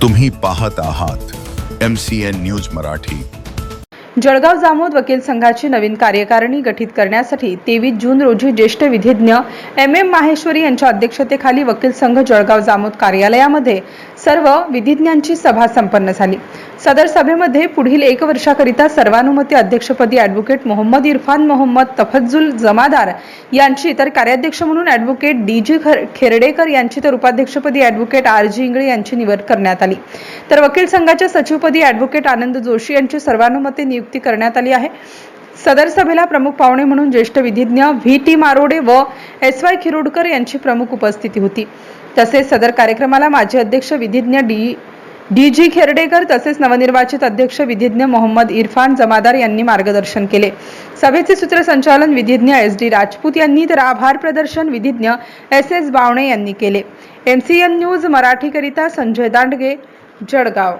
तुम्ही पाहत आहात MCN न्यूज मराठी। जळगाव जामोद वकील संघाची नवीन कार्यकारिणी गठीत करण्यासाठी 23 जून रोजी ज्येष्ठ विधिज्ञ MM माहेश्वरी यांच्या अध्यक्षतेखाली वकील संघ जळगाव जामोद कार्यालयामध्ये सर्व विधिज्ञांची सभा संपन्न झाली। सदर सभेमध्ये पुढील 1 वर्षाकरिता सर्वानुमते अध्यक्षपदी ॲडव्होकेट मोहम्मद इरफान मोहम्मद तफज्जुल जमादार यांची, तर कार्याध्यक्ष म्हणून ॲडव्होकेट DG खेरडेकर यांची, तर उपाध्यक्षपदी ॲडव्होकेट RG इंगळे यांची निवड करण्यात आली। तर वकील संघाच्या सचिवपदी ॲडव्होकेट आनंद जोशी यांची सर्वानुमते नियुक्ती करण्यात आली आहे। सदर सभेला प्रमुख पाहुणे म्हणून ज्येष्ठ विधिज्ञ VT मारोडे व SY खिरोडकर यांची प्रमुख उपस्थिती होती। तसेच सदर कार्यक्रमाला माजी अध्यक्ष विधिज्ञ DG खेरडेकर तसेच नवनिर्वाचित अध्यक्ष विधिज्ञ मोहम्मद इरफान जमादार यांनी मार्गदर्शन केले। सभेचे सूत्रसंचालन विधिज्ञ SD राजपूत यांनी, तर आभार प्रदर्शन विधिज्ञ SS बावणे यांनी केले। MCN न्यूज मराठी करिता संजय दांडगे, जळगाव।